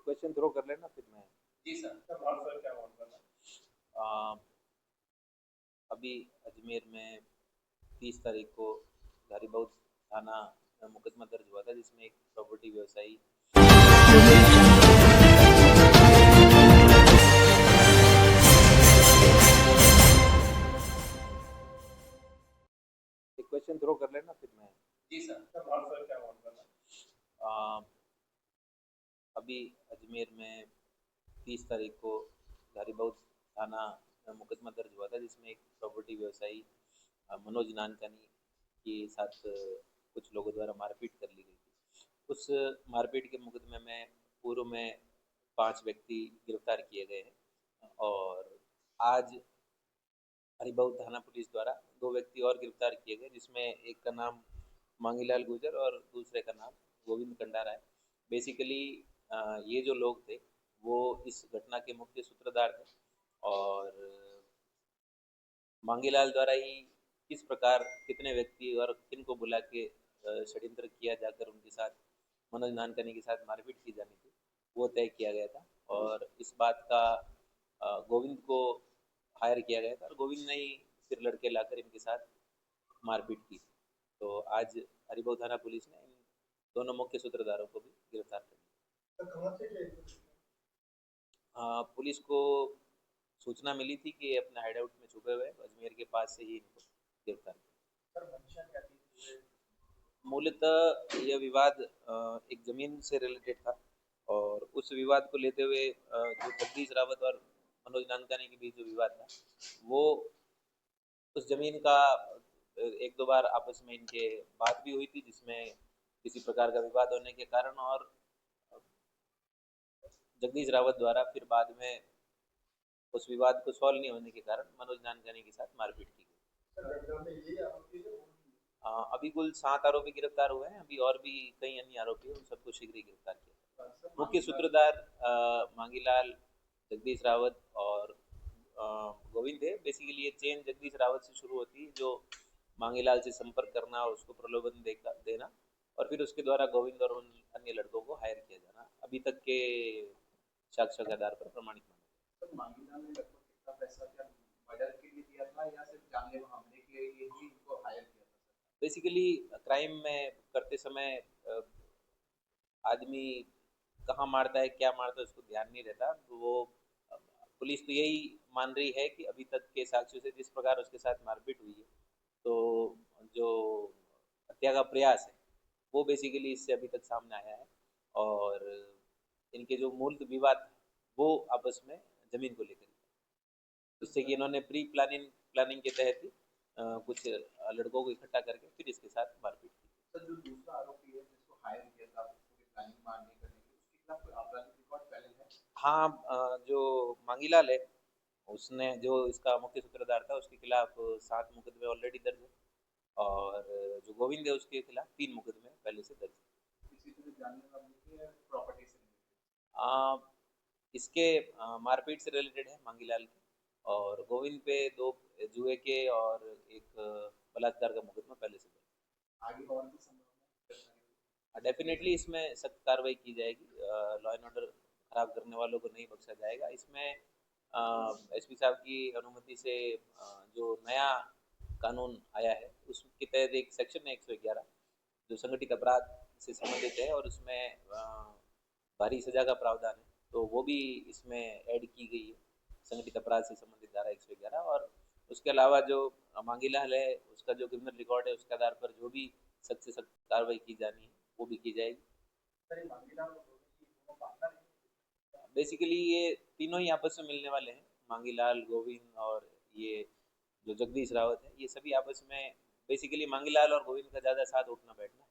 Question throw कर लेना फिर मैं। जी सर। सर क्या मामला है? आ, अभी अजमेर में 30 तारीख को हरिबौध थाना में मुकदमा दर्ज हुआ था जिसमें एक प्रॉपर्टी व्यवसायी एक क्वेश्चन थ्रो कर लेना फिर मैं। जी सर। सर क्या मामला है? आ, अभी अजमेर में 30 तारीख को हरिबौध थाना में मुकदमा दर्ज हुआ था जिसमें एक प्रॉपर्टी व्यवसायी मनोज नानकानी के साथ कुछ लोगों द्वारा मारपीट कर ली गई थी। उस मारपीट के मुकदमे में पूर्व में 5 व्यक्ति गिरफ्तार किए गए हैं और आज हरिबौध थाना पुलिस द्वारा 2 व्यक्ति और गिरफ्तार किए गए जिसमें एक का नाम मांगीलाल गुजर और दूसरे का नाम गोविंद कंडारा है। बेसिकली ये जो लोग थे वो इस घटना के मुख्य सूत्रधार थे और मांगीलाल द्वारा ही किस प्रकार कितने व्यक्ति और किन को बुला के षड्यंत्र किया जाकर उनके साथ मनोज नानकानी के साथ मारपीट की जानी थी वो तय किया गया था और इस बात का गोविंद को हायर किया गया था और गोविंद ने ही फिर लड़के लाकर इनके साथ मारपीट की। तो आज हरिबौध थाना पुलिस ने इन दोनों मुख्य सूत्रधारों को भी गिरफ्तार कर लिया। तो कहाँ से किया? पुलिस को सूचना मिली थी कि अपने हाइडआउट में छुपे हुए अजमेर के पास से ही इनको गिरफ्तार किया। सर मंशा क्या थी? मूलतः यह विवाद एक जमीन से रिलेटेड था और उस विवाद को लेते हुए जो जगदीश रावत और मनोज नानकानी के बीच जो विवाद था वो उस जमीन का एक दो बार आपस में इनके बात भी हुई थी जिसमें किसी प्रकार का विवाद होने के कारण और जगदीश रावत द्वारा फिर बाद में उस विवाद को सॉल्व नहीं होने के कारण मनोज नानकानी के साथ मारपीट की गई। अभी कुल 7 आरोपी गिरफ्तार हुए हैं। अभी और भी कई अन्य आरोपी हैं, उन सबको शीघ्र ही गिरफ्तार किया। मुख्य सूत्रधार मांगीलाल, जगदीश रावत और गोविंद है। बेसिकली ये चेन जगदीश रावत से शुरू होती है जो मांगीलाल से संपर्क करना और उसको प्रलोभन देना और फिर उसके द्वारा गोविंद और उन अन्य लड़कों को हायर किया जाना अभी तक के साक्ष्य के आधार पर प्रमाणित माना। मांगीलाल ने लगभग कितना पैसा क्या मर्डर के लिए दिया था या सिर्फ जानलेवा हमले के लिए ही इनको हायर किया था? बेसिकली क्राइम में करते समय आदमी कहाँ मारता है क्या मारता है उसको ध्यान नहीं रहता। तो वो पुलिस तो यही मान रही है कि अभी तक के साक्ष्यों से जिस प्रकार उसके साथ मारपीट हुई है तो जो हत्या का प्रयास है वो बेसिकली इससे अभी तक सामने आया है और इनके जो मूल विवाद था वो आपस में जमीन को लेकर जिससे कि इन्होंने प्री प्लानिंग के तहत ही कुछ लड़कों को इकट्ठा करके फिर इसके साथ मारपीट की। सर जो दूसरा आरोपी है जिसको हायर किया था पूरी प्लानिंग मारने करने की उसके खिलाफ कोई आपराधिक रिकॉर्ड पहले है? हाँ, जो मांगीलाल है उसने जो इसका मुख्य सूत्रधार था उसके खिलाफ 7 मुकदमे ऑलरेडी दर्ज है और जो गोविंद है उसके खिलाफ 3 मुकदमे पहले से दर्ज है। किसी तरह जानने वाले प्रॉपर्टी से आ, इसके मारपीट से रिलेटेड है मांगीलाल के और गोविंद पे 2 जुए के और एक बलात्कार का मुकदमा पहले से दर्ज आगे और भी संभावना है। डेफिनेटली इसमें सख्त कार्रवाई की जाएगी। लॉ एंड ऑर्डर खराब करने वालों को नहीं बख्शा जाएगा। इसमें एसपी साहब की अनुमति से जो नया कानून आया है उसके तहत एक सेक्शन है 111 जो संगठित अपराध से संबंधित है और उसमें भारी सजा का प्रावधान है तो वो भी इसमें ऐड की गई है संगठित अपराध से संबंधित धारा 111 और उसके अलावा जो मांगीलाल है उसका जो क्रिमिनल रिकॉर्ड है उसके आधार पर जो भी सख्त से सख्त कार्रवाई की जानी है वो भी की जाएगी। बेसिकली ये तीनों ही आपस में मिलने वाले हैं मांगीलाल गोविंद और ये जो जगदीश रावत है ये सभी आपस में बेसिकली मांगीलाल और गोविंद का ज़्यादा साथ उठना बैठना है।